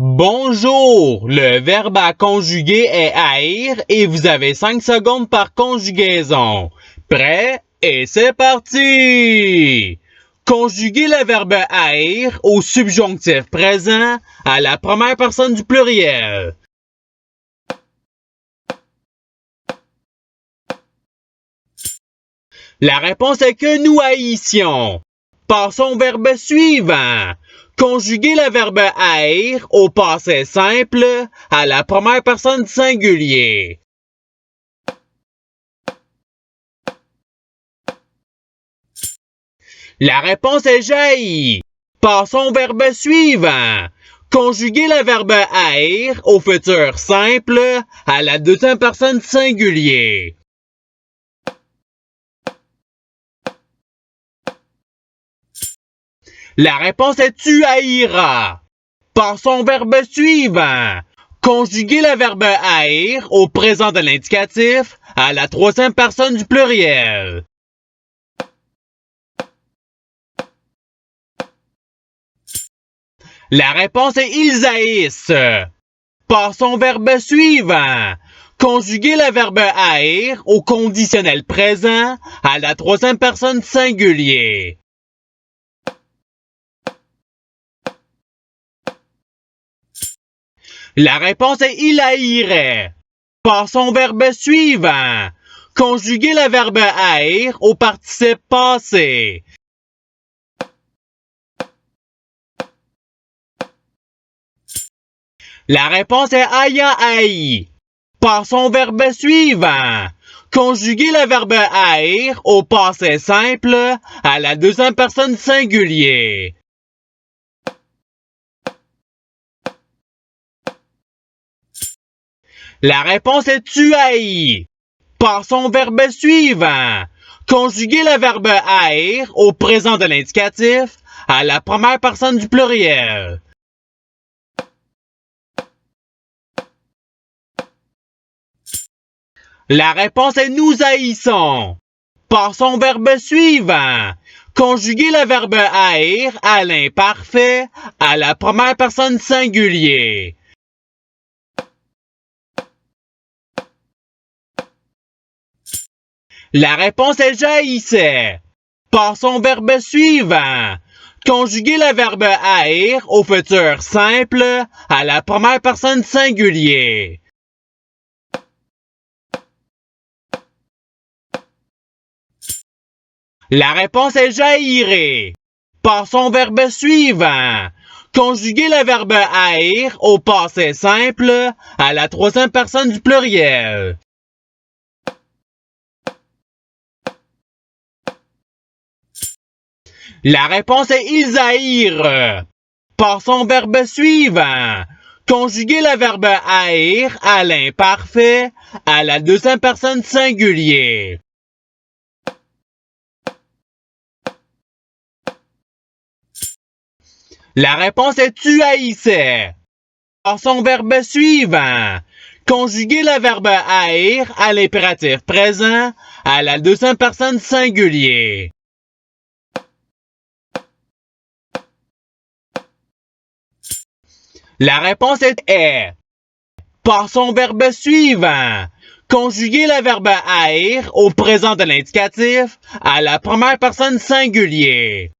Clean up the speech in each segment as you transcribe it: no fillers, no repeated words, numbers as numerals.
Bonjour! Le verbe à conjuguer est haïr et vous avez 5 secondes par conjugaison. Prêt? Et c'est parti! Conjuguez le verbe haïr au subjonctif présent à la première personne du pluriel. La réponse est que nous haïssions. Passons au verbe suivant. Conjuguez le verbe haïr au passé simple à la première personne du singulier. La réponse est jaillit. Passons au verbe suivant. Conjuguez le verbe haïr au futur simple à la deuxième personne du singulier. La réponse est tu haïras. Passons au verbe suivant. Conjuguez le verbe haïr au présent de l'indicatif à la troisième personne du pluriel. La réponse est ils haïssent. Passons au verbe suivant. Conjuguez le verbe haïr au conditionnel présent à la troisième personne du singulier. La réponse est il haïrait. Passons au verbe suivant. Conjuguez le verbe haïr au participe passé. La réponse est ayant haï. Passons au verbe suivant. Conjuguez le verbe haïr au passé simple à la deuxième personne du singulier. La réponse est tu haïs. Passons au verbe suivant. Conjuguez le verbe haïr au présent de l'indicatif à la première personne du pluriel. La réponse est nous haïssons. Passons au verbe suivant. Conjuguez le verbe haïr à l'imparfait à la première personne du singulier. La réponse est jaillissait. Passons au verbe suivant. Conjuguez le verbe haïr au futur simple à la première personne du singulier. La réponse est jaillirait. Passons au verbe suivant. Conjuguez le verbe haïr au passé simple à la troisième personne du pluriel. La réponse est ils haïrent. Passons au verbe suivant. Conjuguez le verbe haïr à l'imparfait à la deuxième personne du singulier. La réponse est tu haïssais. Passons au verbe suivant. Conjuguez le verbe haïr à l'impératif présent à la deuxième personne du singulier. La réponse est. Passons au verbe suivant. Conjuguez le verbe haïr au présent de l'indicatif à la première personne du singulier.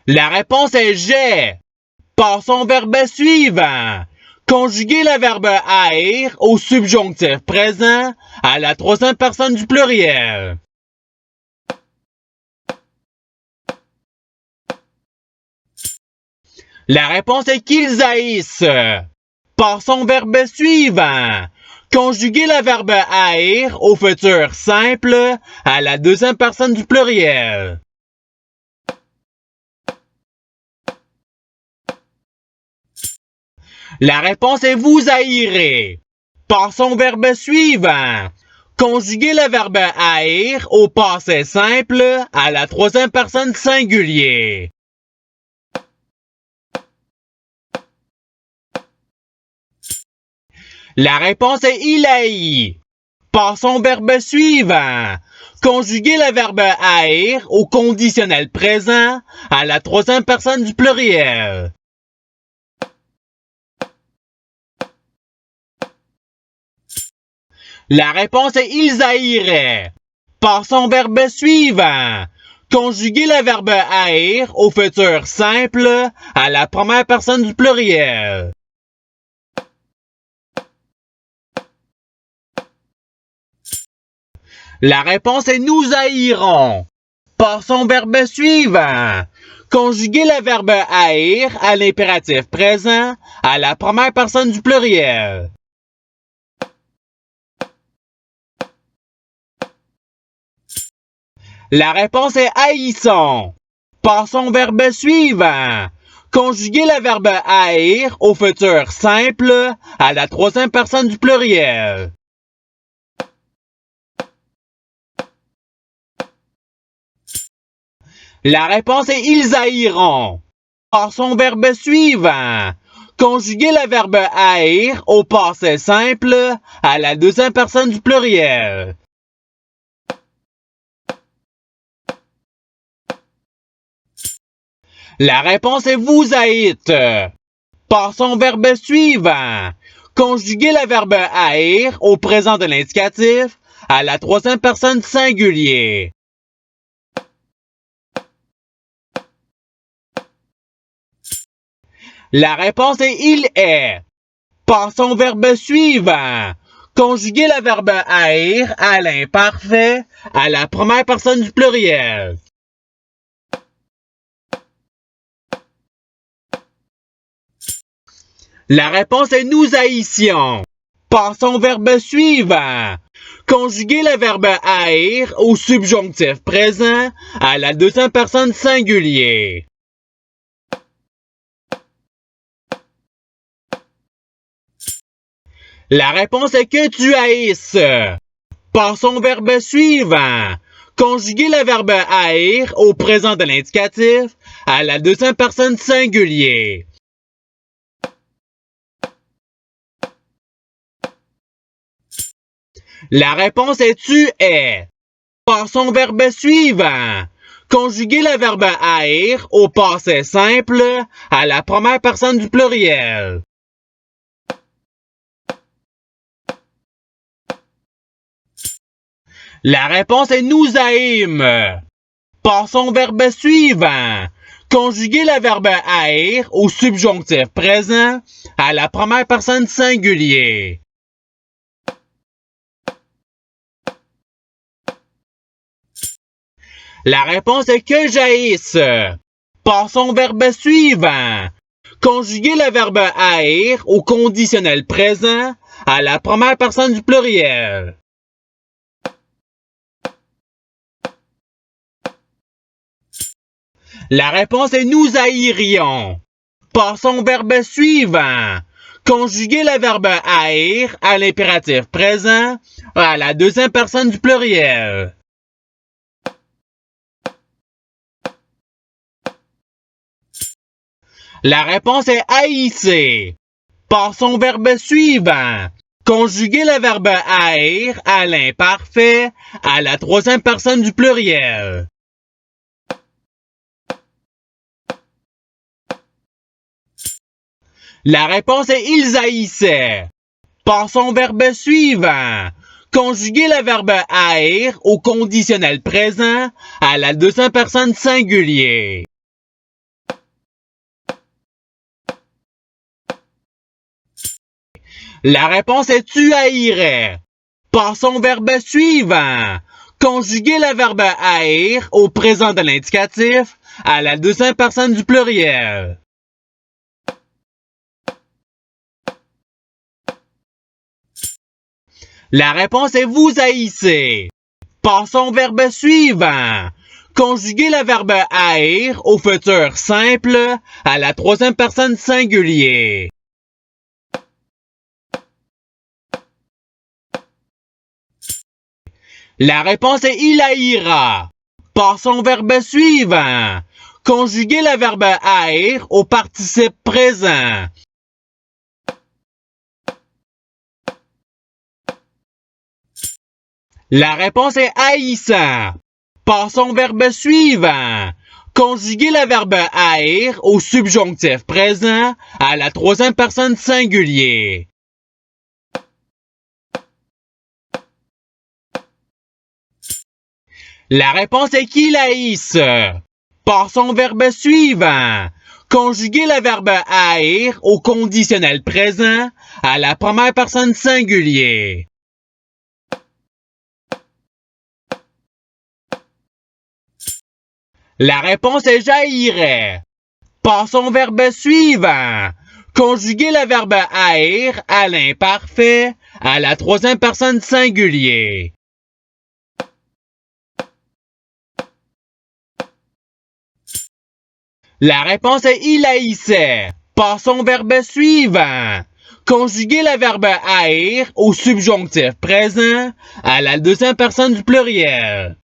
La réponse est j'ai. Passons au verbe suivant. Conjuguez le verbe haïr au subjonctif présent à la troisième personne du pluriel. La réponse est qu'ils haïssent. Passons au verbe suivant. Conjuguez le verbe haïr au futur simple à la deuxième personne du pluriel. La réponse est vous haïrez. Passons au verbe suivant. Conjuguez le verbe haïr au passé simple à la troisième personne du singulier. La réponse est il haït. Passons au verbe suivant. Conjuguer le verbe haïr au conditionnel présent à la troisième personne du pluriel. La réponse est ils haïraient. Passons au verbe suivant. Conjuguer le verbe haïr au futur simple à la première personne du pluriel. La réponse est nous haïrons. Passons au verbe suivant. Conjuguer le verbe haïr à l'impératif présent à la première personne du pluriel. La réponse est haïssons. Passons au verbe suivant. Conjuguer le verbe haïr au futur simple à la troisième personne du pluriel. La réponse est ils haïront. Passons au verbe suivant. Conjuguer le verbe haïr au passé simple à la deuxième personne du pluriel. La réponse est vous haïtes. Passons au verbe suivant. Conjuguer le verbe haïr au présent de l'indicatif à la troisième personne singulier. La réponse est il est. Passons au verbe suivant. Conjuguer le verbe haïr à l'imparfait à la première personne du pluriel. La réponse est nous haïssions. Passons au verbe suivant. Conjuguer le verbe haïr au subjonctif présent à la deuxième personne singulier. La réponse est que tu haïsses. Passons au verbe suivant. Conjuguer le verbe haïr au présent de l'indicatif à la deuxième personne singulier. La réponse est tu es. Passons au verbe suivant. Conjuguer le verbe haïr au passé simple à la première personne du pluriel. La réponse est nous haïmes. Passons au verbe suivant. Conjuguer le verbe haïr au subjonctif présent à la première personne singulier. La réponse est que j'haïsse. Passons au verbe suivant. Conjuguer le verbe haïr au conditionnel présent à la première personne du pluriel. La réponse est nous haïrions. Passons au verbe suivant. Conjuguer le verbe haïr à l'impératif présent à la deuxième personne du pluriel. La réponse est haïsser. Passons au verbe suivant. Conjuguer le verbe haïr à l'imparfait à la troisième personne du pluriel. La réponse est ils haïssaient. Passons au verbe suivant. Conjuguer le verbe haïr au conditionnel présent à la deuxième personne singulier. La réponse est tu haïrais. Passons au verbe suivant. Conjuguer le verbe haïr au présent de l'indicatif à la deuxième personne du pluriel. La réponse est vous haïssez. Passons au verbe suivant. Conjuguer le verbe haïr au futur simple à la troisième personne singulier. La réponse est il haïra. Passons au verbe suivant. Conjuguer le verbe haïr au participe présent. La réponse est haïssant. Passons au verbe suivant. Conjuguez le verbe haïr au subjonctif présent à la troisième personne singulier. La réponse est qu'il haïsse. Passons au verbe suivant. Conjuguez le verbe haïr au conditionnel présent à la première personne singulier. La réponse est jaillirait. Passons au verbe suivant. Conjuguez le verbe haïr à l'imparfait à la troisième personne singulier. La réponse est il haïssait. Passons au verbe suivant. Conjuguez le verbe haïr au subjonctif présent à la deuxième personne du pluriel.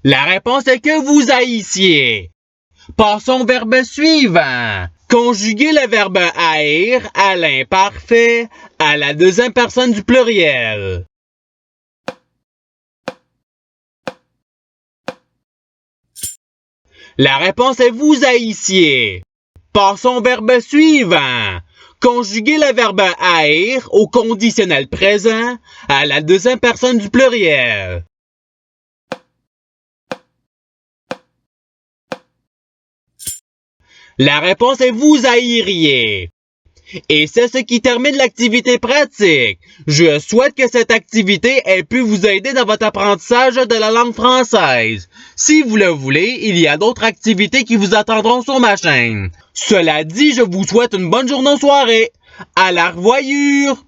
La réponse est que vous haïssiez. Passons au verbe suivant. Conjuguez le verbe haïr à l'imparfait à la deuxième personne du pluriel. La réponse est vous haïssiez. Passons au verbe suivant. Conjuguez le verbe haïr au conditionnel présent à la deuxième personne du pluriel. La réponse est vous haïriez. Et c'est ce qui termine l'activité pratique. Je souhaite que cette activité ait pu vous aider dans votre apprentissage de la langue française. Si vous le voulez, il y a d'autres activités qui vous attendront sur ma chaîne. Cela dit, je vous souhaite une bonne journée ou soirée. À la revoyure!